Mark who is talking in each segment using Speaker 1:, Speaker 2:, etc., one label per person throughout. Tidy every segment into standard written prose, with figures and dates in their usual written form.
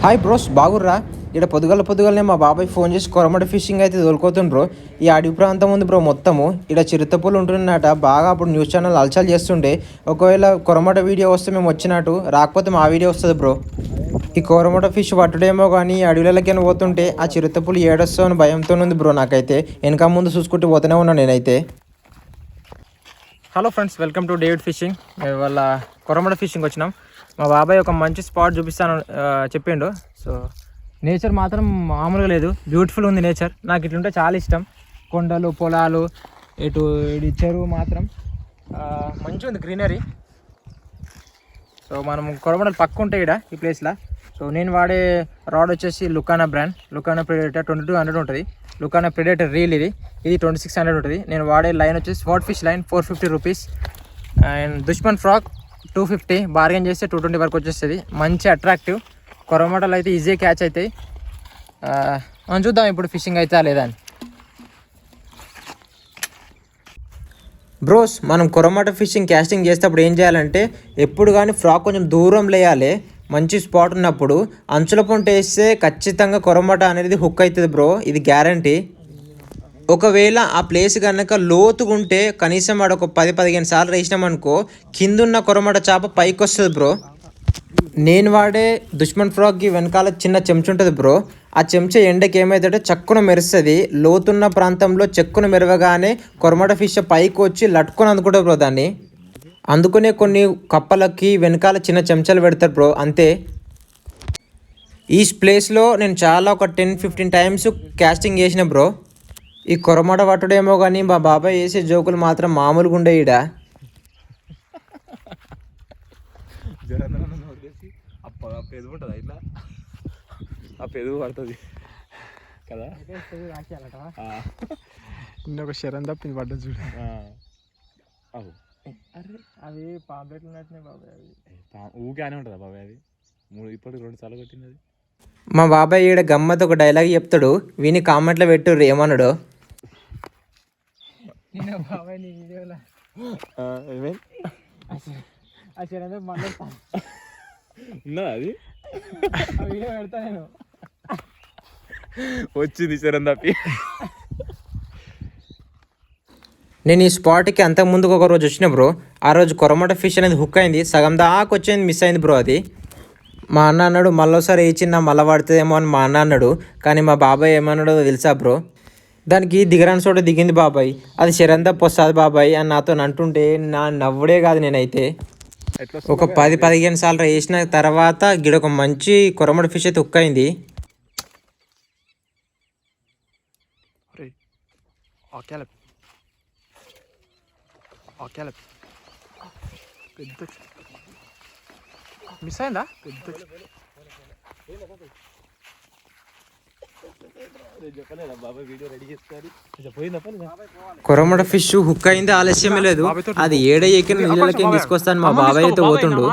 Speaker 1: Hi bros, బాగుర్రా? ఇక్కడ పొద్దుగాలనే మా బాబాయ్ ఫోన్ చేసి కొరమట ఫిషింగ్ అయితే తోలుకోతుండ్రో. ఈ అడవి ప్రాంతం ఉంది బ్రో మొత్తము. ఇక్కడ చిరుతపులు ఉంటున్నట బాగా. అప్పుడు న్యూస్ ఛానల్ అలచల్ చేస్తుండే. ఒకవేళ కొరమట వీడియో వస్తే మేము వచ్చినట్టు, రాకపోతే మా వీడియో వస్తుంది బ్రో. ఈ కొరమట ఫిష్ పట్టుడేమో కానీ అడవిలకైనా పోతుంటే ఆ చిరుతపులు ఏడొస్తా అని భయంతో ఉంది బ్రో. నాకైతే వెనక ముందు చూసుకుంటూ పోతూనే ఉన్నాను నేనైతే. Hello friends, welcome to David fishing. ఇవాళ కొరమట ఫిషింగ్ వచ్చినాం. మా బాబాయ్ ఒక మంచి స్పాట్ చూపిస్తాను చెప్పిండు. సో నేచర్ మాత్రం మామూలుగా లేదు, బ్యూటిఫుల్ ఉంది నేచర్. నాకు ఇట్లుంటే చాలా ఇష్టం. కొండలు, పొలాలు, ఇటు చెరువు మాత్రం మంచిగా ఉంది, గ్రీనరీ. సో మనం కొరమటలు పక్క ఉంటాయి ఇక్కడ ఈ ప్లేస్లో. సో నేను వాడే రాడ్ వచ్చేసి లుకానా బ్రాండ్, లుకానా ప్రెడేటర్ 2200 ఉంటుంది. లుకానా ప్రెడేటర్ రీల్ ఇది 2600 ఉంటుంది. నేను వాడే లైన్ వచ్చేసి spot fish line 450 rupees. And దుష్మన్ ఫ్రాక్ 250, బార్గెన్ చేస్తే 220 వరకు వచ్చేస్తుంది. మంచి అట్రాక్టివ్ కొరమటలు అయితే ఈజీ క్యాచ్ అవుతాయి. మనం చూద్దాం ఇప్పుడు ఫిషింగ్ అవుతా లేదా అని. బ్రోస్, మనం కొరమట ఫిషింగ్ క్యాస్టింగ్ చేసేటప్పుడు ఏం చేయాలంటే ఎప్పుడు కానీ ఫ్రాక్ కొంచెం దూరం లేయాలి. మంచి స్పాట్ ఉన్నప్పుడు అంచుల పొంట వేస్తే ఖచ్చితంగా కొరమట అనేది హుక్ అవుతుంది బ్రో, ఇది గ్యారంటీ. ఒకవేళ ఆ ప్లేస్ కనుక లోతుగా ఉంటే కనీసం వాడు ఒక 10-15 సార్లు వేసినామనుకో కిందున్న కొరమట చేప పైకి వస్తుంది బ్రో. నేను వాడే దుష్మన్ ఫ్రాక్కి వెనకాల చిన్న చెంచా ఉంటుంది బ్రో. ఆ చెంచా ఎండకి ఏమవుతుంటే చక్కున మెరుస్తుంది. లోతున్న ప్రాంతంలో చెక్కున మెరవగానే కొరమట ఫిష్ పైకి వచ్చి లట్టుకొని అందుకుంటుంది బ్రో దాన్ని. అందుకునే కొన్ని కప్పలకి వెనకాల చిన్న చెంచాలు పెడతారు బ్రో, అంతే. ఈ ప్లేస్లో నేను చాలా ఒక 10-15 టైమ్స్ క్యాస్టింగ్ చేసిన బ్రో. ఈ కొరమట పట్టుడేమో కానీ మా బాబాయ్ వేసే జోకులు మాత్రం మామూలుగా ఉండే ఈడ.
Speaker 2: పెరుగు పడుతుంది కదా, ఒక శరం తప్పింది పడ్డది చూడు.
Speaker 1: అరే అవి పాంప్లెట్లు ఉన్నట్టునే బాబాయ్, అవి
Speaker 2: ఊగానే ఉంటుందా బాబాయ్? అది ఇప్పటికి 2 సార్లు కొట్టింది అది.
Speaker 1: మా బాబాయ్ ఈడ గమ్మత్ ఒక డైలాగ్ చెప్తాడు, విని కామెంట్లో పెట్టుర్రు ఏమన్నాడు. బాబాయ్ నీ వీడియోలో
Speaker 2: ఉన్నదా అది?
Speaker 1: వీడియో పెడతా నేను.
Speaker 2: వచ్చింది శరం తప్పి.
Speaker 1: నేను ఈ స్పాట్కి అంతకుముందుకు ఒక రోజు వచ్చిన బ్రో. ఆ రోజు కొరమట ఫిష్ అనేది హుక్ అయింది, సగం దాకా వచ్చింది, మిస్ అయింది బ్రో అది. మా అన్న అన్నాడు మళ్ళీసారి వేయించిందా మళ్ళీ పడుతుందేమో అని మా అన్న అన్నాడు. కానీ మా బాబాయ్ ఏమన్నాడో తెలుసా బ్రో, దానికి దిగరాని చోట దిగింది బాబాయ్, అది శరంతప్పు వస్తుంది బాబాయ్ అని నాతో అంటుంటే నా నవ్వుడే కాదు. నేనైతే ఒక 10-15 సార్లు వేసిన తర్వాత గిడొక మంచి కొరమట ఫిష్ అయితే హుక్ అయింది.
Speaker 2: మిస్ అయిందా?
Speaker 1: కొరమట ఫిష్ హుక్ అయింది, ఆలస్యమే లేదు. అది ఏడ ఎక్కిన నీళ్ళకి తీసుకొస్తాను మా బాబాయ్ అయితే పోతుండు.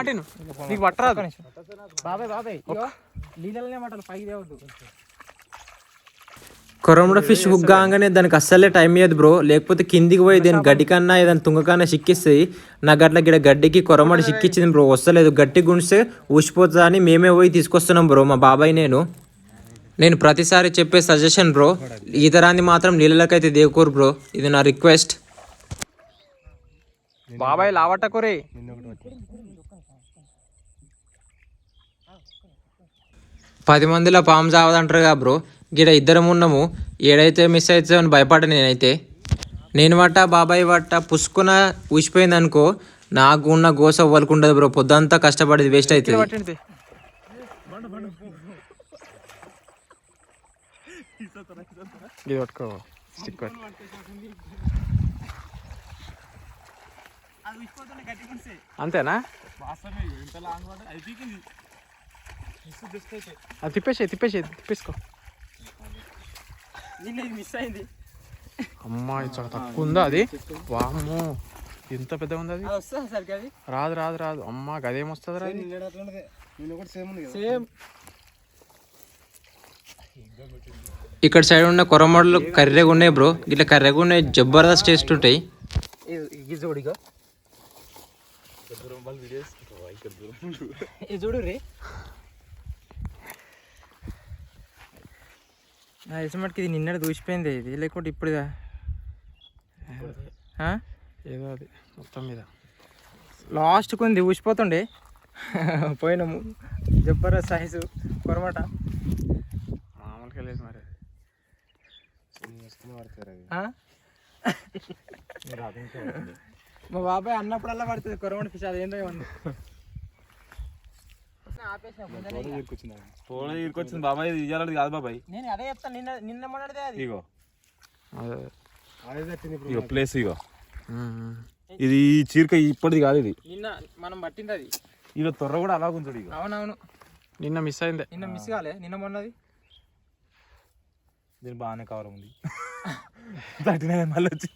Speaker 1: కొరమట ఫిష్ హుక్ కాగానే దానికి అస్సలే టైం ఇయ్యదు బ్రో, లేకపోతే కిందికి పోయి దాని గడ్డి కన్నా ఏదైనా తుంగకన్నా సిక్కిస్తాయి. నాకు అట్లా గిడ గడ్డికి కొరమట సిక్కిచ్చింది బ్రో, వస్తలేదు. గట్టి గుండిస్తే ఊసిపోతుందా అని మేమే పోయి తీసుకొస్తున్నాం బ్రో, మా బాబాయ్ నేను ప్రతిసారి చెప్పే సజెషన్ బ్రో, ఈతరాన్ని మాత్రం నీళ్ళకైతే దేకూరు బ్రో, ఇది నా రిక్వెస్ట్.
Speaker 2: బాబాయ్ లావట్టకురే.
Speaker 1: 10 మందిలో పాము చావదంటారుగా బ్రో, గిడ ఇద్దరం ఉన్నాము. ఏడైతే మిస్ అవుతుందో అని భయపడ్డా నేనైతే. నేను పట్ట బాబాయ్ పట్ట పుసుకున ఊసిపోయింది అనుకో, నాకు ఉన్న గోస అవ్వకుండదు బ్రో. పొద్దంతా కష్టపడేది వేస్ట్ అవుతుంది.
Speaker 2: అంతేనా? తిప్పేసుకో. అమ్మాయి చాలా తక్కువ ఉందా అది? వామ్మో ఎంత పెద్ద ఉంది అది. రాదు అమ్మా, గదేమొస్తుంది రా?
Speaker 1: ఇక్కడ సైడ్ ఉన్న కొరమడలు కర్రెగా ఉన్నాయి బ్రో, ఇట్లా కర్రెగా ఉన్నాయి, జబర్దస్త్ టేస్ట్ ఉంటాయి.
Speaker 3: చూడు రే,
Speaker 1: నా ఇసమటికి ఇది నిన్న దూసిపోయింది ఇది, లేకుంటే ఇప్పుడు
Speaker 2: ఏదో అది మొత్తం మీద
Speaker 1: లాస్ట్ కొంది ఊసిపోతుండే. పోయినాము జబర్దస్త్ సైజు కొరమట.
Speaker 2: మామూలుగా లేదు మరి.
Speaker 1: మా బాబాయ్ అన్నప్పుడల్లా పడుతుంది కొరమట ఫిష్. అదేంటో ఏమన్నా
Speaker 3: ఇరుకొచ్చింది బాబాయ్, ఇది ఇయ్యాలది కాదు బాబాయ్.
Speaker 1: నేను అదే చెప్తాను, నిన్న మొన్నటిదే అది.
Speaker 3: ఇగో ఇగో ప్లేస్, ఇగో ఇది చీరక ఇప్పటిది కాదు, ఇది
Speaker 1: నిన్న మనం పట్టింది అది.
Speaker 3: ఇలా తొర్ర కూడా అలా ఉంచుడు. ఇక
Speaker 1: అవునవును,
Speaker 2: నిన్న మిస్ అయిందే.
Speaker 1: నిన్న మిస్ కాలే, నిన్న మొన్నది.
Speaker 3: దీని బాగానే కవర్ ఉంది. తట్టిన మళ్ళీ వచ్చి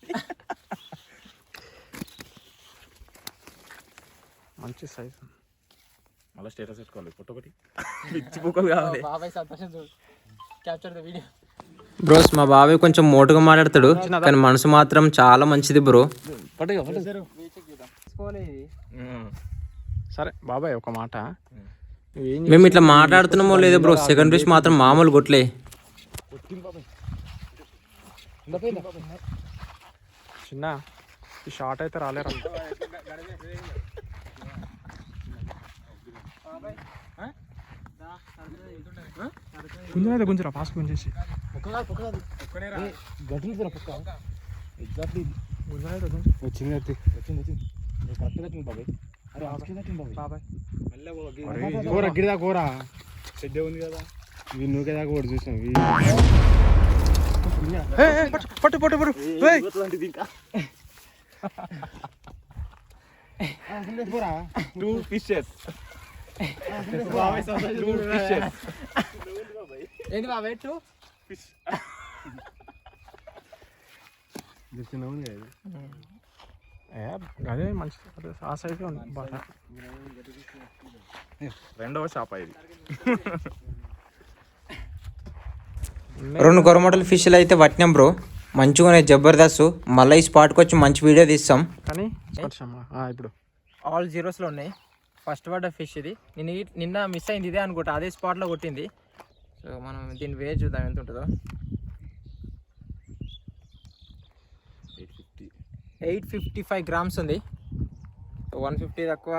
Speaker 2: మంచి సైజు.
Speaker 3: మళ్ళీ స్టేటస్ పెట్టుకోవాలి, ఫోటో ఒకటి పిచ్చి బుక్కలు కావాలి.
Speaker 1: బాబాయ్ సంతోషం చూడు, క్యాప్చర్ ద వీడియో. బ్రోస్ మా బాబాయ్ కొంచెం మోటుగా మాట్లాడతాడు, కానీ మనసు మాత్రం చాలా మంచిది బ్రో.
Speaker 2: సరే బాబాయ్ ఒక మాట,
Speaker 1: మేము ఇట్లా మాట్లాడుతున్నామో లేదో బ్రో, సెకండ్ ఫిష్ మాత్రం మామూలు కొట్లే.
Speaker 2: చిన్న ఈ షార్ట్ అయితే రాలేరా? గుంజనైతే గుంజరా, ఫాస్ట్ గుంజేసి.
Speaker 3: గిరిదా కూర పెద్ద ఉంది కదా, నువ్వు కదా కూడా చూసాం.
Speaker 2: పట్టు పట్టు పట్టు.
Speaker 3: Two fishes.
Speaker 1: ఏంటి బాబాయ్ టూ
Speaker 3: ఫిష్.
Speaker 2: అదే మంచి ఆ సైజు ఉంది బాగా.
Speaker 3: రెండవ షాప్ ఇది.
Speaker 1: 2 కొరమటల ఫిష్లు అయితే పట్టినాం బ్రో, మంచిగా జబర్దస్త్. మళ్ళీ ఈ స్పాట్కి వచ్చి మంచి వీడియో తీస్తాం.
Speaker 2: కానీ ఇప్పుడు
Speaker 1: ఆల్ జీరోస్లో ఉన్నాయి. ఫస్ట్ పడ్డ ఫిష్ ఇది, నిన్న మిస్ అయింది ఇదే అనుకుంటా, అదే స్పాట్లో కొట్టింది. సో మనం దీని వేట్ చూద్దాం ఎంత ఉంటుందో. 855 గ్రామ్స్ ఉంది. 150 తక్కువ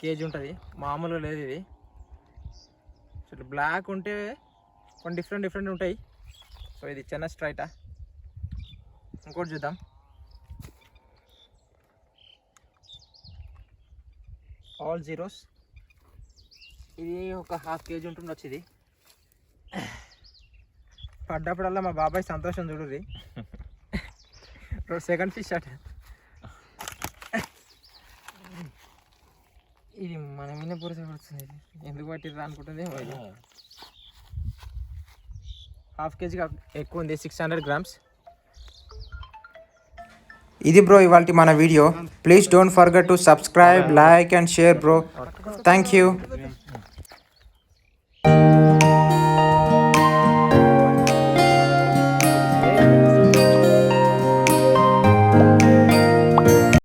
Speaker 1: కేజీ ఉంటుంది, మామూలుగా లేదు ఇది. సో బ్లాక్ ఉంటే కొన్ని డిఫరెంట్ ఉంటాయి. సో ఇది చిన్న స్ట్రైటా. ఇంకోటి చూద్దాం. ఆల్ జీరోస్, ఇది ఒక 1/2 కేజీ ఉంటుండొచ్చు. ఇది పడ్డప్పుడల్లా మా బాబాయ్ సంతోషం చూడుర్రి. సెకండ్ ఫిష్ అట ఇది, మన మీద పురుస పడుతుంది. ఎందుకు పట్టిర్రా అనుకుంటుంది. 1/2 కేజీ ఎక్కువ ఉంది, 600 గ్రామ్స్. ఇది బ్రో ఇవాల్టి మన video. Please don't forget to subscribe, like and share bro. Thank you.